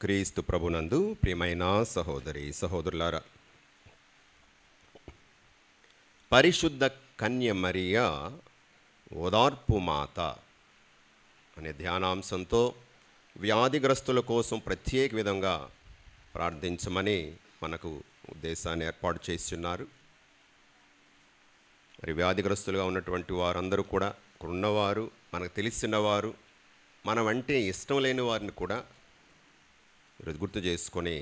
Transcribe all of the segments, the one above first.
క్రీస్తు ప్రభునందు ప్రియమైన సహోదరి సహోదరులారా, పరిశుద్ధ కన్య మరియ ఓదార్పు మాత అనే ధ్యానాంశంతో వ్యాధిగ్రస్తుల కోసం ప్రత్యేక విధంగా ప్రార్థించమని మనకు ఉద్దేశాన్ని ఏర్పాటు చేస్తున్నారు. మరి వ్యాధిగ్రస్తులుగా ఉన్నటువంటి వారందరూ కూడా, ఇక్కడ ఉన్నవారు, మనకు తెలిసినవారు, మనమంటే ఇష్టం లేని వారిని కూడా ఈరోజు గుర్తు చేసుకొని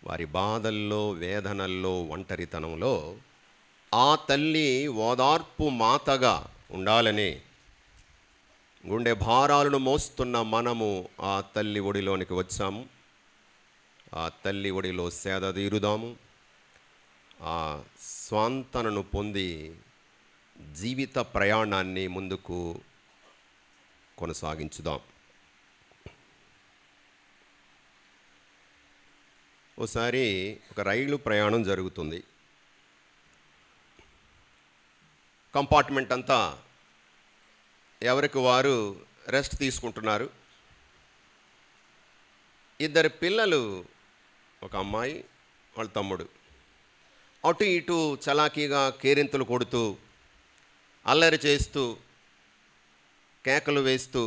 వారి బాధల్లో, వేదనల్లో, ఒంటరితనంలో ఆ తల్లి ఓదార్పు మాతగా ఉండాలని, గుండె భారాలను మోస్తున్న మనము ఆ తల్లి ఒడిలోనికి వచ్చాము. ఆ తల్లి ఒడిలో సేద తీరుదాము. ఆ స్వాంతనను పొంది జీవిత ప్రయాణాన్ని ముందుకు కొనసాగించుదాం. ఓసారి ఒక రైలు ప్రయాణం జరుగుతుంది. కంపార్ట్మెంట్ అంతా ఎవరికి వారు రెస్ట్ తీసుకుంటున్నారు. ఇద్దరు పిల్లలు, ఒక అమ్మాయి, వాళ్ళ తమ్ముడు, అటు ఇటు చలాకీగా కేరింతలు కొడుతూ, అల్లరి చేస్తూ, కేకలు వేస్తూ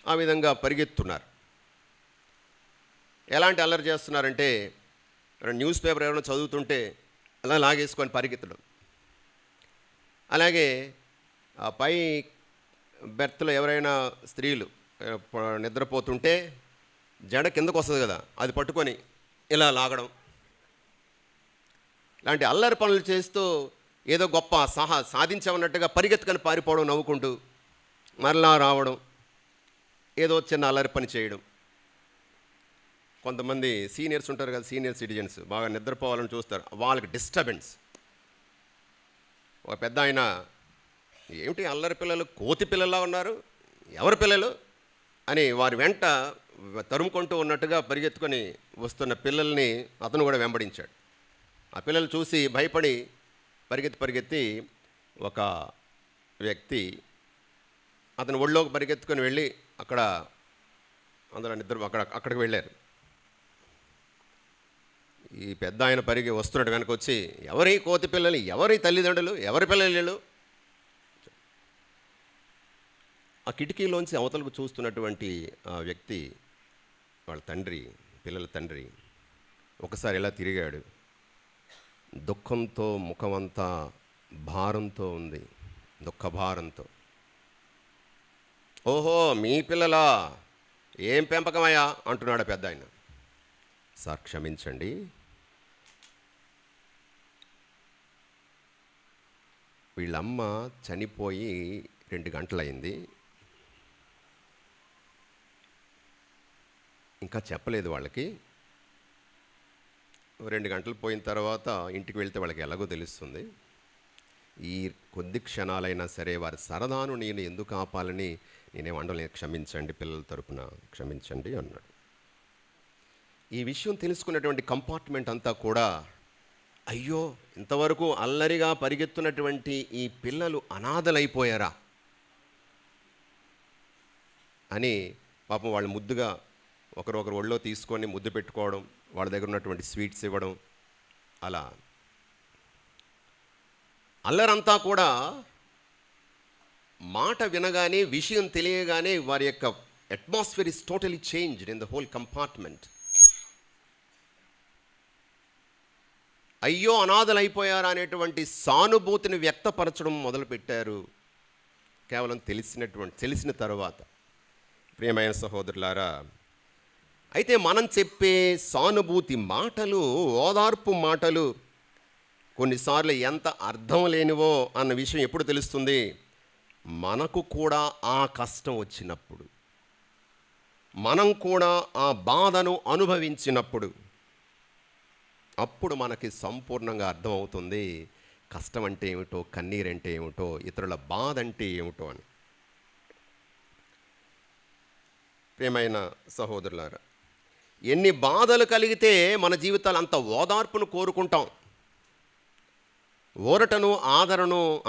ఆ విధంగా పరిగెత్తున్నారు. ఎలాంటి అల్లరి చేస్తున్నారంటే, న్యూస్ పేపర్ ఎవరైనా చదువుతుంటే అలా లాగేసుకొని పరిగెత్తడం, అలాగే ఆ పై బెర్త్లో ఎవరైనా స్త్రీలు నిద్రపోతుంటే జడ కిందకు వస్తుంది కదా, అది పట్టుకొని ఇలా లాగడం, ఇలాంటి అల్లరి పనులు చేస్తూ ఏదో గొప్ప సాధించామన్నట్టుగా పరిగెత్తుకొని పారిపోవడం, నవ్వుకుంటూ మరలా రావడం, ఏదో చిన్న అల్లరి పని చేయడం. కొంతమంది సీనియర్స్ ఉంటారు కదా, సీనియర్ సిటిజన్స్ బాగా నిద్రపోవాలని చూస్తారు, వాళ్ళకి డిస్టర్బెన్స్. ఒక పెద్ద ఆయన, ఏమిటి అల్లరి పిల్లలు, కోతి పిల్లల్లా ఉన్నారు, ఎవరి పిల్లలు అని వారి వెంట తరుముకుంటూ ఉన్నట్టుగా పరిగెత్తుకొని వస్తున్న పిల్లల్ని అతను కూడా వెంబడించాడు. ఆ పిల్లలు చూసి భయపడి పరిగెత్తి ఒక వ్యక్తి అతని ఒళ్ళోకి పరిగెత్తుకొని వెళ్ళి అక్కడ అందరూ అక్కడికి వెళ్ళారు. ఈ పెద్ద ఆయన పరిగి వస్తున్నట్టు వెనక వచ్చి, ఎవరి కోతి పిల్లలు, ఎవరి తల్లిదండ్రులు, ఎవరి పిల్లలు? ఆ కిటికీలోంచి అవతలకు చూస్తున్నటువంటి ఆ వ్యక్తి, వాళ్ళ తండ్రి, పిల్లల తండ్రి, ఒకసారి ఇలా తిరిగాడు. దుఃఖంతో ముఖమంతా భారంతో ఉంది, దుఃఖభారంతో. ఓహో, మీ పిల్లలా, ఏం పెంపకమయ్యా అంటున్నాడు పెద్ద ఆయన. సార్ క్షమించండి, వీళ్ళమ్మ చనిపోయి 2 గంటలైంది, ఇంకా చెప్పలేదు వాళ్ళకి. 2 గంటలు పోయిన తర్వాత ఇంటికి వెళ్తే వాళ్ళకి ఎలాగో తెలుస్తుంది. ఈ కొద్ది క్షణాలైనా సరే వారి సరదాను నేను ఎందుకు ఆపాలని నేనేమండలేదు, క్షమించండి, పిల్లల తరపున క్షమించండి అన్నాడు. ఈ విషయం తెలుసుకున్నటువంటి కంపార్ట్మెంట్ అంతా కూడా, అయ్యో, ఇంతవరకు అల్లరిగా పరిగెత్తున్నటువంటి ఈ పిల్లలు అనాథలైపోయారా అని పాపం వాళ్ళు ముద్దుగా ఒకరొకరు ఒళ్ళో తీసుకొని ముద్దు పెట్టుకోవడం, వాళ్ళ దగ్గర ఉన్నటువంటి స్వీట్స్ ఇవ్వడం, అలా అల్లరంతా కూడా మాట వినగానే, విషయం తెలియగానే వారి యొక్క atmosphere is totally changed in the whole compartment. అయ్యో, అనాథలైపోయారా అనేటువంటి సానుభూతిని వ్యక్తపరచడం మొదలుపెట్టారు కేవలం తెలిసిన తర్వాత. ప్రియమైన సహోదరులారా, అయితే మనం చెప్పే సానుభూతి మాటలు, ఓదార్పు మాటలు కొన్నిసార్లు ఎంత అర్థం లేనివో అన్న విషయం ఎప్పుడు తెలుస్తుంది? మనకు కూడా ఆ కష్టం వచ్చినప్పుడు, మనం కూడా ఆ బాధను అనుభవించినప్పుడు, అప్పుడు మనకి సంపూర్ణంగా అర్థమవుతుంది కష్టం అంటే ఏమిటో, కన్నీరంటే ఏమిటో, ఇతరుల బాధ అంటే ఏమిటో అని. ప్రియమైన సహోదరులారా, ఎన్ని బాధలు కలిగితే మన జీవితాలు అంత ఓదార్పును కోరుకుంటాం, ఊరటను,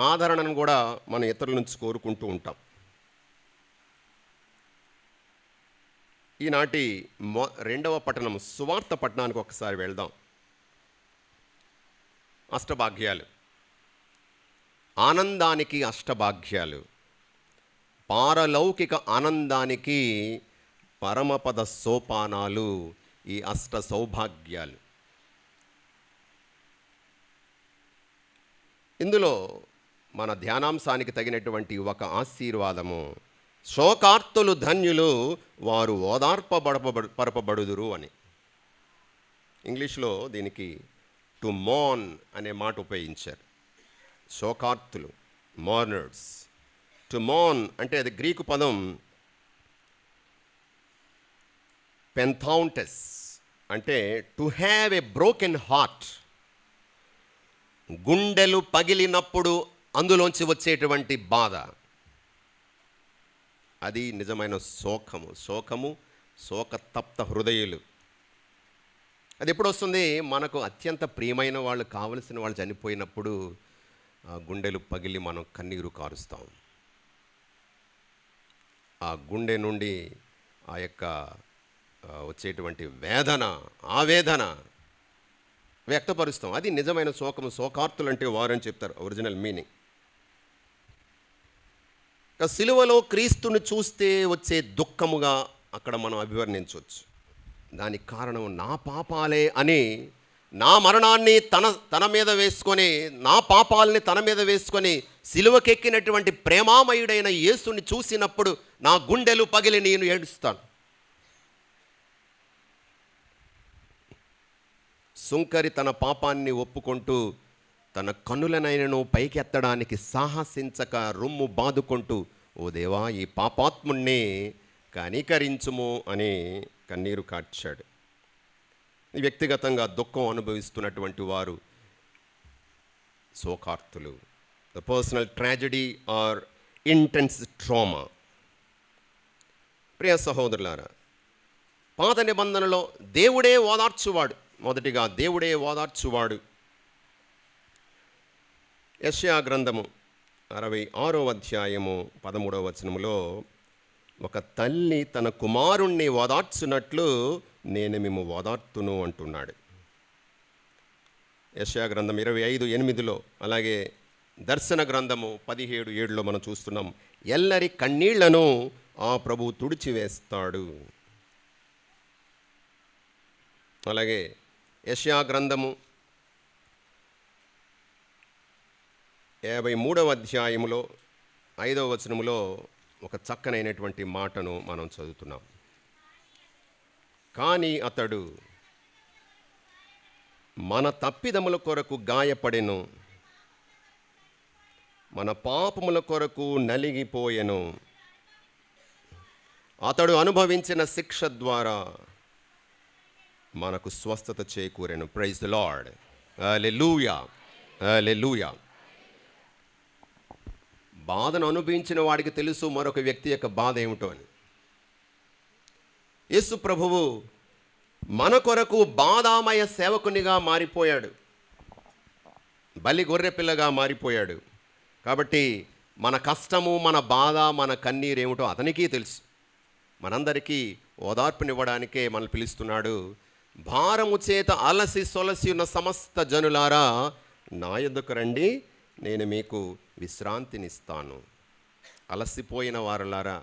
ఆదరణను కూడా మనం ఇతరుల నుంచి కోరుకుంటూ ఉంటాం. ఈనాటి రెండవ పట్టణం సువార్త పట్టణానికి ఒకసారి వెళ్దాం. అష్టభాగ్యాలు, ఆనందానికి అష్టభాగ్యాలు, పారలౌకిక ఆనందానికి పరమపద సోపానాలు, ఈ అష్ట సౌభాగ్యాలు. ఇందులో మన ధ్యానాంశానికి తగినటువంటి ఒక ఆశీర్వాదము, శోకార్తులు ధన్యులు, వారు ఓదార్పబడపబడుదురు అని. ఇంగ్లీష్లో దీనికి టు మోర్న్ అనే మాట ఉపయోగించారు. శోకార్తులు, మోర్నర్స్. టు మోర్న్ అంటే అది గ్రీకు పదం పెంథౌంటెస్, అంటే to have a broken heart. గుండెలు పగిలినప్పుడు అందులోంచి వచ్చేటువంటి బాధ, అది నిజమైన శోకము, శోకతప్త హృదయులు. అది ఎప్పుడు వస్తుంది? మనకు అత్యంత ప్రియమైన వాళ్ళు, కావలసిన వాళ్ళు చనిపోయినప్పుడు ఆ గుండెలు పగిలి మనం కన్నీరు కారుస్తాం. ఆ గుండె నుండి ఆ యొక్క వచ్చేటువంటి వేదన, ఆవేదన వ్యక్తపరుస్తాం. అది నిజమైన శోకము. శోకార్తులు అంటే వారని చెప్తారు ఒరిజినల్ మీనింగ్. సిలువలో క్రీస్తుని చూస్తే వచ్చే దుఃఖముగా అక్కడ మనం అభివర్ణించవచ్చు. దానికి కారణం నా పాపాలే అని, నా మరణాన్ని తన మీద వేసుకొని, నా పాపాలని తన మీద వేసుకొని సిలువకెక్కినటువంటి ప్రేమామయుడైన యేసుని చూసినప్పుడు నా గుండెలు పగిలి నేను ఏడుస్తాను. సుంకరి తన పాపాన్ని ఒప్పుకుంటూ తన కన్నులనైనను పైకెత్తడానికి సాహసించక రొమ్ము బాదుకుంటూ, ఓ దేవా ఈ పాపాత్ముణ్ణి కనికరించుము అని కన్నీరు కార్చాడు. వ్యక్తిగతంగా దుఃఖం అనుభవిస్తున్నటువంటి వారు శోకార్తులు. The personal tragedy are intense trauma. ప్రియ సహోదరులారా, పాత నిబంధనలో దేవుడే ఓదార్చువాడు. మొదటిగా దేవుడే ఓదార్చువాడు. యెషయా గ్రంథము 66వ అధ్యాయము 13వ వచనములో, ఒక తల్లి తన కుమారుణ్ణి ఓదార్చున్నట్లు నేను మేము ఓదార్తును అంటున్నాడు. యెషయా గ్రంథం 25:8, అలాగే దర్శన గ్రంథము 17:7 మనం చూస్తున్నాం, ఎల్లరి కన్నీళ్లను ఆ ప్రభువు తుడిచివేస్తాడు. అలాగే యెషయా గ్రంథము 53వ అధ్యాయములో 5వ వచనములో ఒక చక్కనైనటువంటి మాటను మనం చదువుతున్నాం. కానీ అతడు మన తప్పిదముల కొరకు గాయపడెను, మన పాపముల కొరకు నలిగిపోయెను, అతడు అనుభవించిన శిక్ష ద్వారా మనకు స్వస్థత చేకూరెను. Praise the Lord. Hallelujah, hallelujah. బాధను అనుభవించిన వాడికి తెలుసు మరొక వ్యక్తి యొక్క బాధ ఏమిటో అని. యేసు ప్రభువు మన కొరకు బాధామయ సేవకునిగా మారిపోయాడు, బలి గొర్రెపిల్లగా మారిపోయాడు. కాబట్టి మన కష్టము, మన బాధ, మన కన్నీరు ఏమిటో అతనికి తెలుసు. మనందరికీ ఓదార్పునివ్వడానికే మనల్ని పిలుస్తున్నాడు. భారము చేత అలసి సొలసి ఉన్న సమస్త జనులారా నా యొద్దకు రండి, నేను మీకు విశ్రాంతినిస్తాను. అలసిపోయిన వారులారా,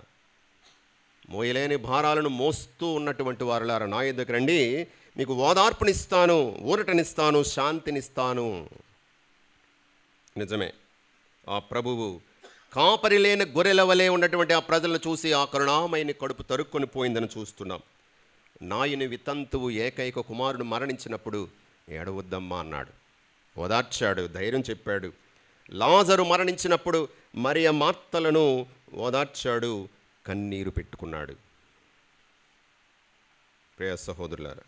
మోయలేని భారాలను మోస్తూ ఉన్నటువంటి వారులారా నా యొద్దకు రండి, మీకు ఓదార్పునిస్తాను, ఊరటనిస్తాను, శాంతినిస్తాను. నిజమే, ఆ ప్రభువు కాపరి లేని గొర్రెల వలె ఉన్నటువంటి ఆ ప్రజలను చూసి ఆ కరుణామయిని కడుపు తరుక్కొని పోయిందని చూస్తున్నాం. నాయుని వితంతువు ఏకైక కుమారుడు మరణించినప్పుడు ఏడవద్దమ్మా అన్నాడు, ఓదార్చాడు, ధైర్యం చెప్పాడు. లాజరు మరణించినప్పుడు మరియ మార్తలను ఓదార్చాడు, కన్నీరు పెట్టుకున్నాడు. ప్రియ సహోదరులారా,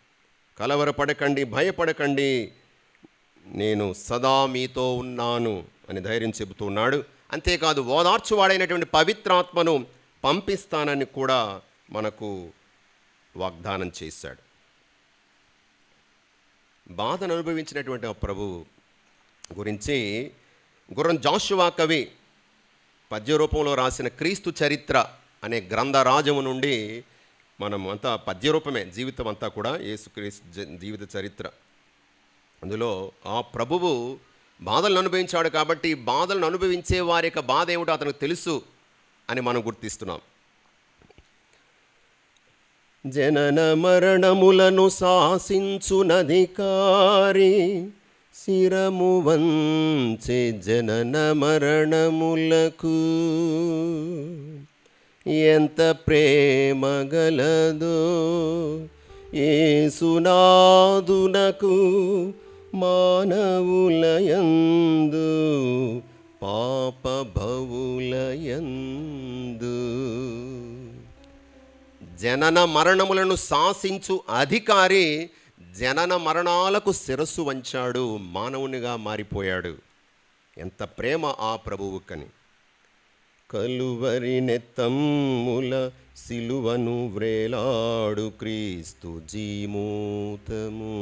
కలవరపడకండి, భయపడకండి, నేను సదా మీతో ఉన్నాను అని ధైర్యం చెబుతున్నాడు. అంతేకాదు ఓదార్చువాడైనటువంటి పవిత్రాత్మను పంపిస్తానని కూడా మనకు వాగ్దానం చేశాడు. బాధను అనుభవించినటువంటి ఆ ప్రభు గురించి గుర్రం జాషువా కవి పద్య రూపంలో రాసిన క్రీస్తు చరిత్ర అనే గ్రంథరాజము నుండి మనం అంతా పద్యరూపమే, జీవితం అంతా కూడా యేసుక్రీస్తు జీవిత చరిత్ర. అందులో ఆ ప్రభువు బాధలను అనుభవించాడు కాబట్టి బాధలను అనుభవించే వారి యొక్క బాధ ఏమిటో అతనికి తెలుసు అని మనం గుర్తిస్తున్నాం. జనన మరణములను శాసించునధికారి శిరము వంచే జనన మరణములకు ఎంత ప్రేమ గలదో యేసునాదునకు మానవులయందు పాప భవులయందు. జనన మరణములను శాసించు అధికారి జనన మరణాలకు శిరస్సు వంచాడు, మానవునిగా మారిపోయాడు. ఎంత ప్రేమ ఆ ప్రభువుకని. కలువరి నెత్తమ్ముల సిలువను వ్రేలాడు క్రీస్తు జీమూతము,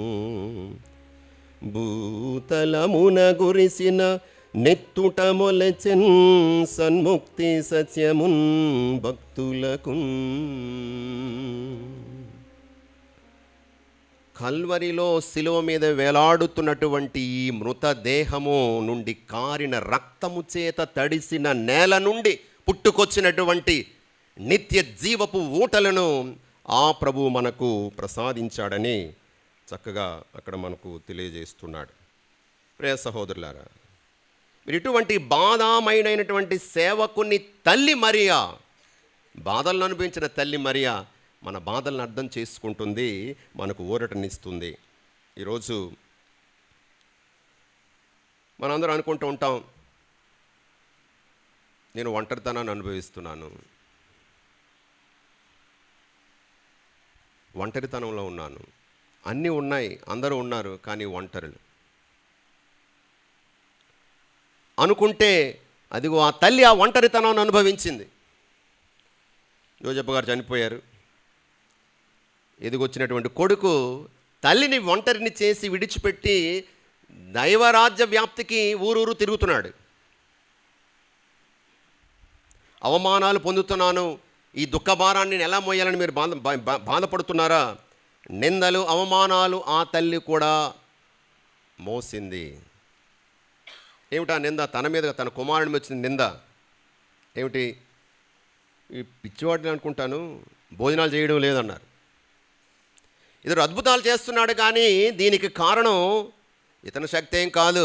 భూతలమున గురిసిన నెత్తుట మొలచెన్ సన్ముక్తి సత్యమున్ భక్తులకు. కల్వరిలో శిలువ మీద వేలాడుతున్నటువంటి ఈ మృతదేహము నుండి కారిన రక్తము చేత తడిసిన నేల నుండి పుట్టుకొచ్చినటువంటి నిత్య జీవపు ఊటలను ఆ ప్రభువు మనకు ప్రసాదించాడని చక్కగా అక్కడ మనకు తెలియజేస్తున్నాడు. ప్రియ సహోదరులారా, మీరు ఇటువంటి బాధామయుడైనటువంటి సేవకుని తల్లి మరియా, బాధలను అనుభవించిన తల్లి మరియా మన బాధలను అర్థం చేసుకుంటుంది, మనకు ఊరటనిస్తుంది. ఈరోజు మనందరం అనుకుంటూ ఉంటాం, నేను ఒంటరితనాన్ని అనుభవిస్తున్నాను, ఒంటరితనంలో ఉన్నాను, అన్నీ ఉన్నాయి, అందరూ ఉన్నారు, కానీ ఒంటరులు అనుకుంటే అదిగో ఆ తల్లి ఆ ఒంటరితనాన్ని అనుభవించింది. యోజప్ప గారు చనిపోయారు. ఎదిగొచ్చినటువంటి కొడుకు తల్లిని ఒంటరిని చేసి విడిచిపెట్టి దైవరాజ్య వ్యాప్తికి ఊరూరు తిరుగుతున్నాడు. అవమానాలు పొందుతున్నాను, ఈ దుఃఖభారాన్ని నేను ఎలా మోయాలని మీరు బాధపడుతున్నారా? నిందలు అవమానాలు ఆ తల్లి కూడా మోసింది. ఏమిటా నింద? తన మీద తన కుమారుని వచ్చిన నింద ఏమిటి? ఈ పిచ్చివాడిని అనుకుంటాను, భోజనాలు చేయడం లేదన్నారు. ఇతడు అద్భుతాలు చేస్తున్నాడు, కానీ దీనికి కారణం ఇతని శక్తి ఏం కాదు,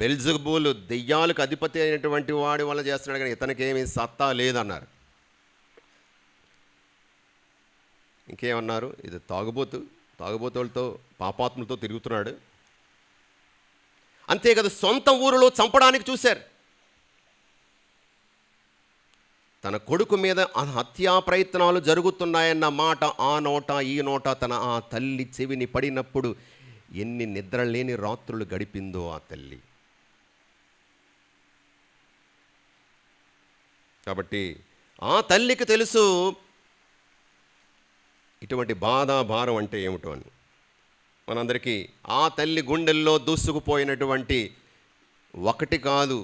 బెల్జబూలు దెయ్యాలకు అధిపతి అయినటువంటి వాడి వల్ల చేస్తున్నాడు, కానీ ఇతనికి ఏమీ సత్తా లేదన్నారు. ఇంకేమన్నారు? ఇది తాగుబోతులతో పాపాత్ములతో తిరుగుతున్నాడు. అంతే కదా, సొంత ఊరిలో చంపడానికి చూశారు. తన కొడుకు మీద హత్యా ప్రయత్నాలు జరుగుతున్నాయన్న మాట ఆ నోట ఈ నోట తన ఆ తల్లి చెవిని పడినప్పుడు ఎన్ని నిద్రలేని రాత్రులు గడిపిందో ఆ తల్లి. కాబట్టి ఆ తల్లికి తెలుసు ఇటువంటి బాధ భారం అంటే ఏమిటో అని. మనందరికీ ఆ తల్లి గుండెల్లో దూసుకుపోయినటువంటి 1 కాదు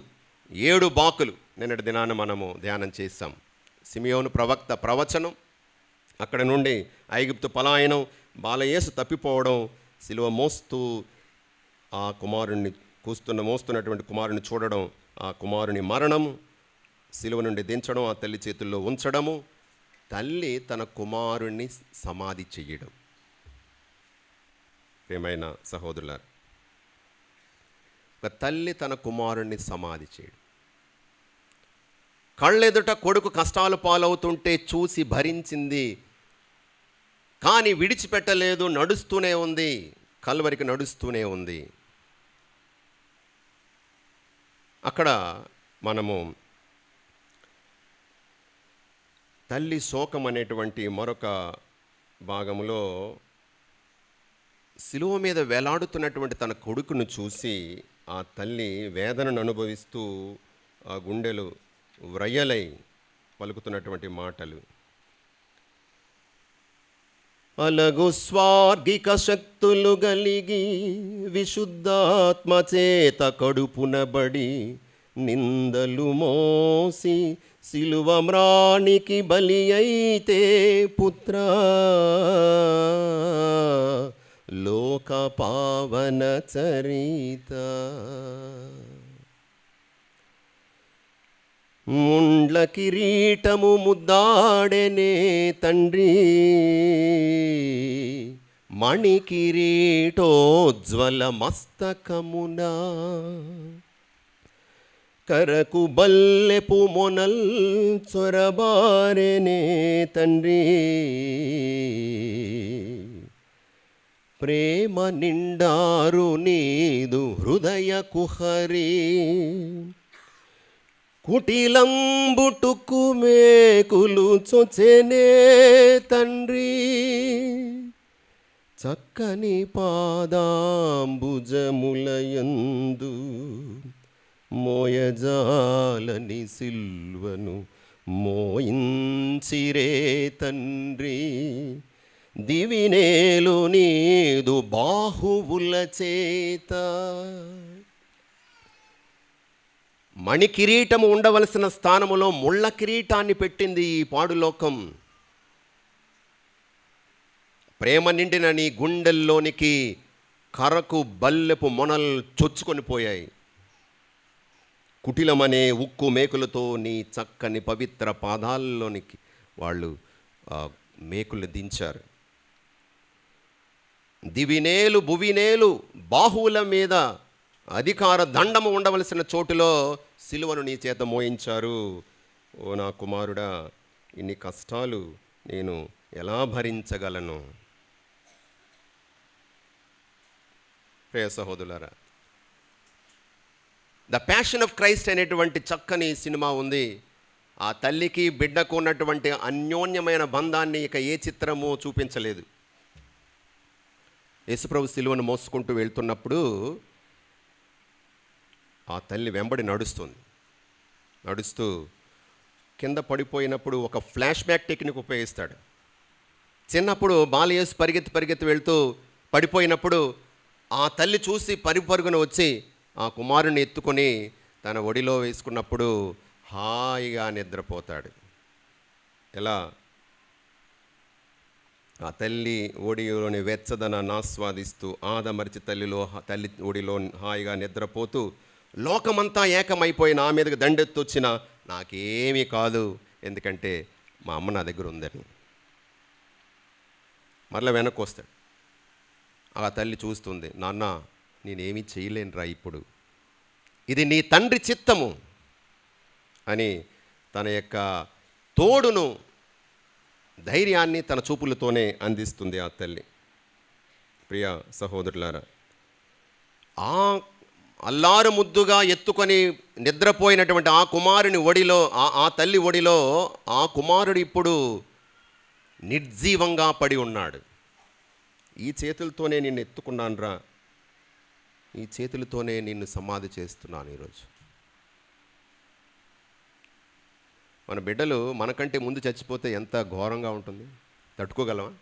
7 బాకులు నిన్నటి దినాన మనము ధ్యానం చేశాం. సిమియోను ప్రవక్త ప్రవచనం, అక్కడ నుండి ఐగుప్తు పలాయనం, బాలయేసు తప్పిపోవడం, సిలువ మోస్తూ ఆ కుమారుణ్ణి మోస్తున్నటువంటి కుమారుని చూడడం, ఆ కుమారుని మరణము, సిలువ నుండి దించడం, ఆ తల్లి చేతుల్లో ఉంచడము, తల్లి తన కుమారుణ్ణి సమాధి చెయ్యడం. ప్రియమైన సహోదరులారా, ఒక తల్లి తన కుమారుణ్ణి సమాధి చేయడం, కళ్ళెదుట కొడుకు కష్టాలు పాలవుతుంటే చూసి భరించింది, కానీ విడిచిపెట్టలేదు, నడుస్తూనే ఉంది, కల్వరికి నడుస్తూనే ఉంది. అక్కడ మనము తల్లి శోకం అనేటువంటి మరొక భాగంలో శిలువ మీద వేలాడుతున్నటువంటి తన కొడుకును చూసి ఆ తల్లి వేదనను అనుభవిస్తూ ఆ గుండెలు వ్రయ్యలై పలుకుతున్నటువంటి మాటలు. అలగు స్వార్గిక శక్తులు గలిగి విశుద్ధాత్మ చేత కడుపునబడి నిందలు మోసి సిలువ మ్రానికి బలి అయితే పుత్రా, లోక పావన చరిత. ముండ్ల కిరీటము ముద్దాడెనే తండ్రి, మణి కిరీటోజ్వల మస్తకమునా, కరకు బల్లెపు మొనల్ చొరబారెనే తండ్రి, ప్రేమ నిండారు నీదు హృదయ కుహరి, కుటిలంబుటుకు మేకులు చొచెనే తండ్రి, చక్కని పాదాంబుజములయందు మోయజాలని సిల్వను మోయించిరే తండ్రి, దివినేలు నీదు బాహువుల చేత. మణి కిరీటము ఉండవలసిన స్థానములో ముళ్ళ కిరీటాన్ని పెట్టింది ఈ పాడులోకం. ప్రేమ నిండిన నీ గుండెల్లోనికి కరకు బల్లెపు మొనలు చొచ్చుకొని పోయాయి. కుటిలమనే ఉక్కు మేకులతో నీ చక్కని పవిత్ర పాదాల్లోనికి వాళ్ళు మేకులు దించారు. దివినేలు భువినేలు బాహువుల మీద అధికార దండము ఉండవలసిన చోటులో సిలువను నీ చేత మోయించారు. ఓ నా కుమారుడా, ఇన్ని కష్టాలు నేను ఎలా భరించగలను? ప్రియ సహోదరులారా, ద ప్యాషన్ ఆఫ్ క్రైస్ట్ అనేటువంటి చక్కని సినిమా ఉంది. ఆ తల్లికి బిడ్డకు ఉన్నటువంటి అన్యోన్యమైన బంధాన్ని ఇక ఏ చిత్రము చూపించలేదు. యేసుప్రభు సిలువను మోసుకుంటూ వెళ్తున్నప్పుడు ఆ తల్లి వెంబడి నడుస్తూ కింద పడిపోయినప్పుడు ఒక ఫ్లాష్ బ్యాక్ టెక్నిక్ ఉపయోగిస్తాడు. చిన్నప్పుడు బాలయేసు పరిగెత్తి వెళ్తూ పడిపోయినప్పుడు ఆ తల్లి చూసి పరుగున వచ్చి ఆ కుమారుని ఎత్తుకొని తన ఒడిలో వేసుకున్నప్పుడు హాయిగా నిద్రపోతాడు. ఎలా? ఆ తల్లి ఒడిలోని వెచ్చదనాన్ని ఆస్వాదిస్తూ ఆదమరిచి తల్లి ఒడిలో హాయిగా నిద్రపోతూ లోకమంతా ఏకమైపోయి నా మీదకి దండెత్తొచ్చినా నాకేమీ కాదు, ఎందుకంటే మా అమ్మ నా దగ్గర ఉందని. మరలా వెనక్కి వస్తాడు. ఆ తల్లి చూస్తుంది, నాన్న నేనేమీ చేయలేనురా ఇప్పుడు, ఇది నీ తండ్రి చిత్తము అని తన యొక్క తోడును ధైర్యాన్ని తన చూపులతోనే అందిస్తుంది ఆ తల్లి. ప్రియ సహోదరులారా, ఆ అల్లారు ముద్దుగా ఎత్తుకొని నిద్రపోయినటువంటి ఆ కుమారుని ఒడిలో, ఆ తల్లి ఒడిలో ఆ కుమారుడు ఇప్పుడు నిర్జీవంగా పడి ఉన్నాడు. ఈ చేతులతోనే నిన్ను ఎత్తుకున్నాను రా, ఈ చేతులతోనే నిన్ను సమాధి చేస్తున్నాను ఈరోజు. మన బిడ్డలు మనకంటే ముందు చచ్చిపోతే ఎంత ఘోరంగా ఉంటుంది, తట్టుకోగలమా?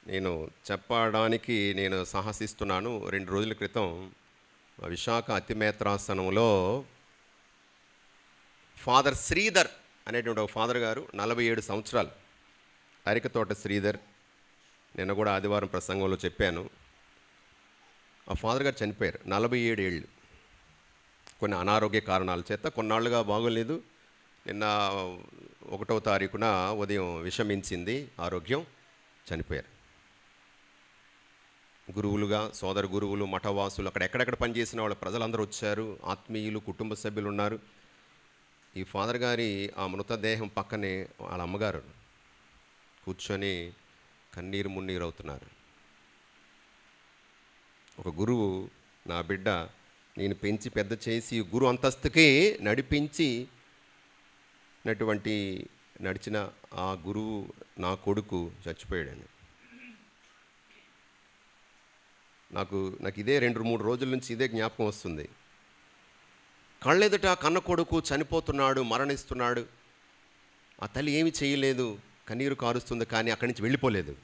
నేను చెప్పడానికి సాహసిస్తున్నాను. 2 రోజుల క్రితం విశాఖ అతిమేత్రాసనంలో ఫాదర్ శ్రీధర్ అనేటువంటి ఒక ఫాదర్ గారు, 47 సంవత్సరాలు, అరికతోట శ్రీధర్, నిన్న కూడా ఆదివారం ప్రసంగంలో చెప్పాను. ఆ ఫాదర్ గారు చనిపోయారు. 47 ఏళ్ళు. కొన్ని అనారోగ్య కారణాల చేత కొన్నాళ్ళుగా బాగోలేదు. నిన్న 1వ తారీఖున ఉదయం విషమించింది ఆరోగ్యం, చనిపోయారు. గురువులుగా, సోదర గురువులు, మఠవాసులు, ఎక్కడెక్కడ పనిచేసిన వాళ్ళ ప్రజలందరూ వచ్చారు, ఆత్మీయులు, కుటుంబ సభ్యులు ఉన్నారు. ఈ ఫాదర్ గారి ఆ మృతదేహం పక్కనే వాళ్ళ అమ్మగారు కూర్చొని కన్నీరు మున్నీరు అవుతున్నారు. ఒక గురువు, నా బిడ్డ నేను పెంచి పెద్ద చేసి గురు అంతస్తుకి నడిచిన ఆ గురువు నా కొడుకు చచ్చిపోయాడని. నాకు ఇదే 2-3 రోజుల నుంచి ఇదే జ్ఞాపకం వస్తుంది. కళ్ళెదుట కన్న కొడుకు చనిపోతున్నాడు, మరణిస్తున్నాడు. ఆ తల్లి ఏమి చేయలేదు, కన్నీరు కారుస్తుంది, కానీ అక్కడి నుంచి వెళ్ళిపోలేదు,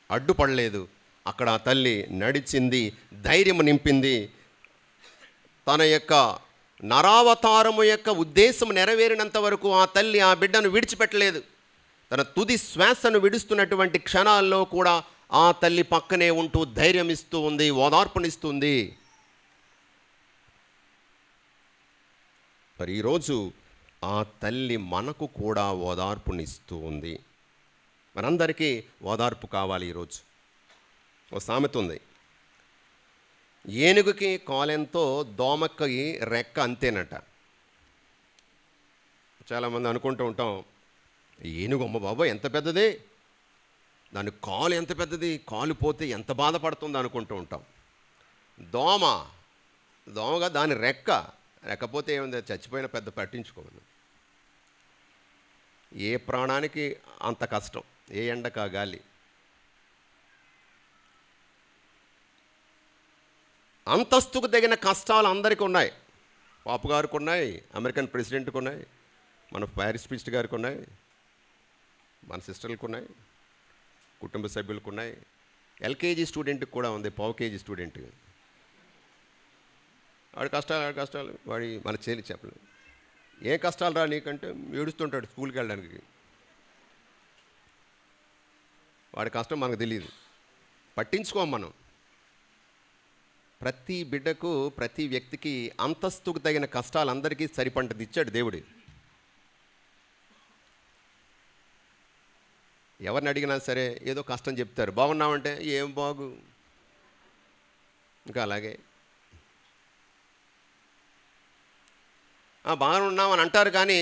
అడ్డుపడలేదు. అక్కడ ఆ తల్లి నడిచింది, ధైర్యం నింపింది. తన యొక్క నరావతారము యొక్క ఉద్దేశం నెరవేరినంత వరకు ఆ తల్లి ఆ బిడ్డను విడిచిపెట్టలేదు. తన తుది శ్వాసను విడుస్తున్నటువంటి క్షణాల్లో కూడా ఆ తల్లి పక్కనే ఉంటూ ధైర్యం ఇస్తూ ఉంది, ఓదార్పునిస్తుంది. మరి ఈరోజు ఆ తల్లి మనకు కూడా ఓదార్పునిస్తూ ఉంది. మనందరికీ ఓదార్పు కావాలి. ఈరోజు ఓ సామెత ఉంది, ఏనుగుకి కాలెంతో దోమకి రెక్క అంతేనట. చాలామంది అనుకుంటూ ఉంటాం, ఏనుగు అమ్మ బాబా ఎంత పెద్దది, దాని కాలు ఎంత పెద్దది, కాలు పోతే ఎంత బాధపడుతుందో అనుకుంటూ ఉంటాం. దోమగా దాని రెక్కపోతే ఏముంది, చచ్చిపోయిన పెద్ద పట్టించుకోదు. ఏ ప్రాణానికి అంత కష్టం, ఏ ఎండకా గాలి. అంతస్తుకు తగిన కష్టాలు అందరికీ ఉన్నాయి. పాపు గారికి ఉన్నాయి, అమెరికన్ ప్రెసిడెంట్కి ఉన్నాయి, మన ప్యారిస్ ప్రీస్ట్ గారికి ఉన్నాయి, మన సిస్టర్లకు ఉన్నాయి, కుటుంబ సభ్యులకు ఉన్నాయి, ఎల్కేజీ స్టూడెంట్కి కూడా ఉంది, పావు కేజీ స్టూడెంట్. వాడి కష్టాలు వాడి మన చేలి చెప్పలేదు. ఏ కష్టాలు రా నీకంటే ఏడుస్తుంటాడు స్కూల్కి వెళ్ళడానికి. వాడి కష్టం మనకు తెలియదు, పట్టించుకోం మనం. ప్రతి బిడ్డకు, ప్రతి వ్యక్తికి అంతస్తుకు తగిన కష్టాలు అందరికీ సరిపంటది ఇచ్చాడు దేవుడు. ఎవరిని అడిగినా సరే ఏదో కష్టం చెప్తారు. బాగున్నామంటే ఏం బాగు, ఇంకా అలాగే బాగా ఉన్నామని అంటారు, కానీ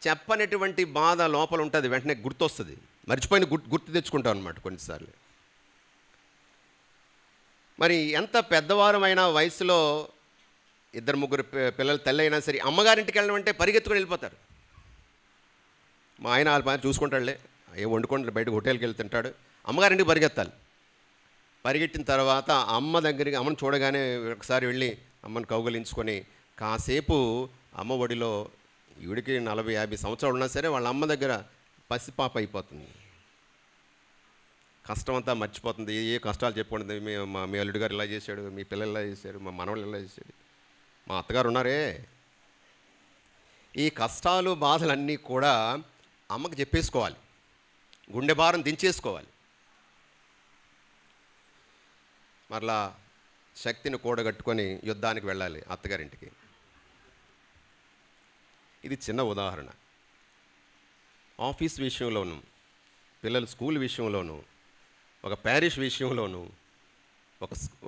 చెప్పనటువంటి బాధ లోపల ఉంటుంది, వెంటనే గుర్తొస్తుంది. మర్చిపోయిన గుర్తు తెచ్చుకుంటాం అన్నమాట కొన్నిసార్లు. మరి ఎంత పెద్దవారమైనా వయసులో 2-3 పిల్లల తల్లి అయినా సరే అమ్మగారింటికి వెళ్ళడం అంటే పరిగెత్తుకొని వెళ్ళిపోతారు. మా ఆయన వాళ్ళ పని చూసుకుంటాడులే, ఏం వండుకుంటాడు, బయటకు హోటల్కి వెళ్ళి తింటాడు, అమ్మగారింటికి పరిగెత్తాలి. పరిగెట్టిన తర్వాత అమ్మ దగ్గరికి, అమ్మను చూడగానే ఒకసారి వెళ్ళి అమ్మను కౌగలించుకొని కాసేపు అమ్మ ఒడిలో, ఈవిడికి 40-50 సంవత్సరాలు ఉన్నా సరే వాళ్ళ అమ్మ దగ్గర పసిపాప అయిపోతుంది. కష్టం అంతా మర్చిపోతుంది. ఏ కష్టాలు చెప్పుకుంటుంది, మీ అల్లుడు గారు ఇలా చేశాడు, మీ పిల్లలు ఇలా చేశాడు, మా మనవాళ్ళు ఇలా చేశాడు, మా అత్తగారు ఉన్నారే. ఈ కష్టాలు బాధలన్నీ కూడా అమ్మకు చెప్పేసుకోవాలి, గుండె భారం దించేసుకోవాలి. మరలా శక్తిని కూడగట్టుకొని యుద్ధానికి వెళ్ళాలి అత్తగారింటికి. ఇది చిన్న ఉదాహరణ. ఆఫీస్ విషయంలోనూ, పిల్లల స్కూల్ విషయంలోనూ, ఒక ప్యారిష్ విషయంలోనూ,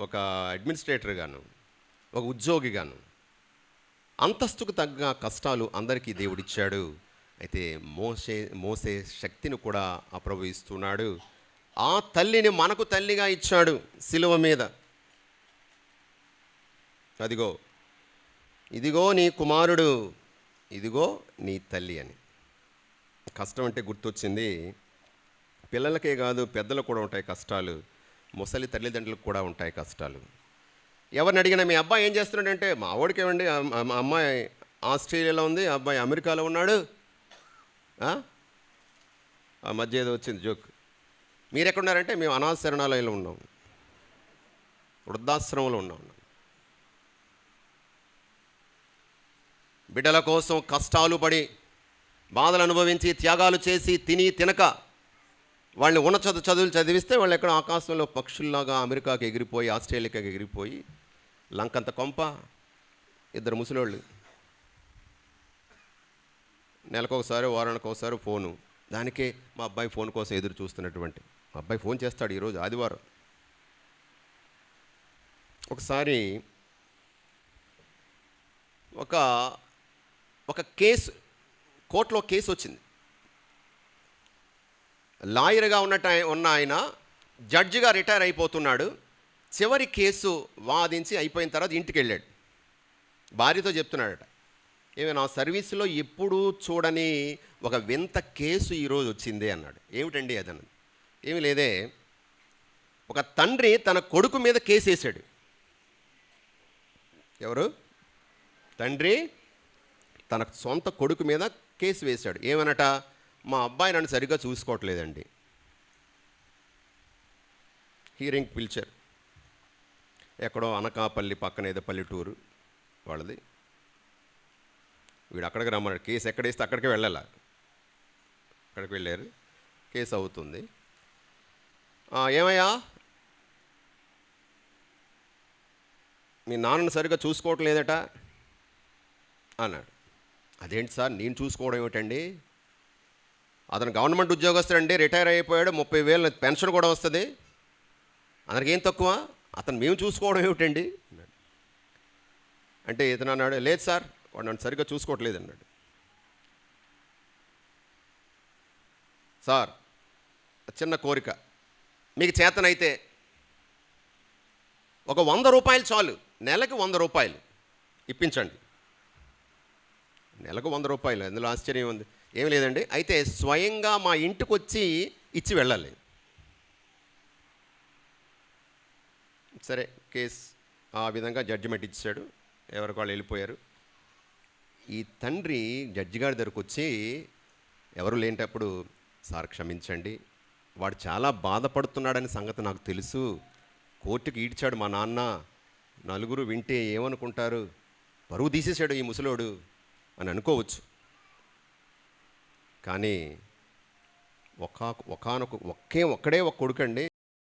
ఒక అడ్మినిస్ట్రేటర్గాను, ఒక ఉద్యోగిగాను అంతస్తుకు తగ్గ కష్టాలు అందరికీ దేవుడిచ్చాడు. అయితే మోసే శక్తిని కూడా ఆ ప్రభు ఇస్తున్నాడు. ఆ తల్లిని మనకు తల్లిగా ఇచ్చాడు సిలువ మీద. ఇదిగో నీ కుమారుడు, ఇదిగో నీ తల్లి అని. కష్టం అంటే గుర్తొచ్చింది. పిల్లలకే కాదు, పెద్దలకు కూడా ఉంటాయి కష్టాలు. ముసలి తల్లిదండ్రులకు కూడా ఉంటాయి కష్టాలు. ఎవరిని అడిగినా మీ అబ్బాయి ఏం చేస్తున్నాడంటే, మా వాడికి ఏమండి, అమ్మాయి ఆస్ట్రేలియాలో ఉంది, అబ్బాయి అమెరికాలో ఉన్నాడు. ఆ మధ్య ఏదో వచ్చింది జోక్, మీరు ఎక్కడున్నారంటే మేము అనాథ శరణాలయంలో ఉన్నాం, వృద్ధాశ్రమంలో ఉన్నాం. బిడ్డల కోసం కష్టాలు పడి, బాధలు అనుభవించి, త్యాగాలు చేసి, తిని తినక వాళ్ళని చదువులు చదివిస్తే వాళ్ళు ఎక్కడ ఆకాశంలో పక్షుల్లాగా అమెరికాకి ఎగిరిపోయి, ఆస్ట్రేలియాకి ఎగిరిపోయి, లంకంత కొంప, 2 ముసలోళ్ళు, నెలకొకసారి వారానికి ఒకసారి ఫోను. దానికే మా అబ్బాయి ఫోన్ కోసం ఎదురు చూస్తున్నటువంటి, మా అబ్బాయి ఫోన్ చేస్తాడు ఈరోజు ఆదివారం. ఒకసారి ఒక కేసు, కోర్టులో కేసు వచ్చింది. లాయర్గా ఉన్న ఆయన జడ్జిగా రిటైర్ అయిపోతున్నాడు. చివరి కేసు వాదించి అయిపోయిన తర్వాత ఇంటికి వెళ్ళాడు. భార్యతో చెప్తున్నాడట, ఏమి నా సర్వీసులో ఎప్పుడూ చూడని ఒక వింత కేసు ఈరోజు వచ్చింది అన్నాడు. ఏమిటండి అదన్నది. ఏమీ లేదే, ఒక తండ్రి తన కొడుకు మీద కేసు వేసాడు. ఎవరు? తండ్రి తన సొంత కొడుకు మీద కేసు వేశాడు. ఏమనట, మా అబ్బాయి నన్ను సరిగ్గా చూసుకోవట్లేదండి. హీరింగ్ పిలిచారు. ఎక్కడో అనకాపల్లి పక్కన ఏదో పల్లెటూరు, వాళ్ళది. వీడు అక్కడికి రమ్మన్నాడు. కేసు ఎక్కడేస్తే అక్కడికే వెళ్ళాల. అక్కడికి వెళ్ళారు. కేసు అవుతుంది. ఏమయ్యా, మీ నాన్నని సరిగ్గా చూసుకోవటం లేదట అన్నాడు. అదేంటి సార్, నేను చూసుకోవడం ఏమిటండి? అతను గవర్నమెంట్ ఉద్యోగస్తుడండి, రిటైర్ అయిపోయాడు, 30,000 పెన్షన్ కూడా వస్తుంది, అతనికి ఏం తక్కువ? అతను మేము చూసుకోవడం ఏమిటండి అన్నాడు. అంటే ఇతను అన్నాడు, లేదు సార్, వాడు నన్ను సరిగ్గా చూసుకోవట్లేదు అన్నాడు. సార్, చిన్న కోరిక, మీకు చేతనైతే ఒక 100 రూపాయలు చాలు, నెలకు 100 రూపాయలు ఇప్పించండి. నెలకు 100 రూపాయలు, అందులో ఆశ్చర్యం ఉంది. ఏం లేదండి, అయితే స్వయంగా మా ఇంటికి వచ్చి ఇచ్చి వెళ్ళాలి. సరే, కేసు ఆ విధంగా జడ్జిమెంట్ ఇచ్చాడు. ఎవరికి వాళ్ళు వెళ్ళిపోయారు. ఈ తండ్రి జడ్జి గారి దగ్గరకు వచ్చి, ఎవరు లేనప్పుడు, సార్ క్షమించండి, వాడు చాలా బాధపడుతున్నాడని సంగతి నాకు తెలుసు, కోర్టుకి ఈడ్చాడు మా నాన్న, నలుగురు వింటే ఏమనుకుంటారు, పరువు తీసేశాడు ఈ ముసలోడు అని అనుకోవచ్చు. కానీ ఒక్కడే ఒక కొడుకండి,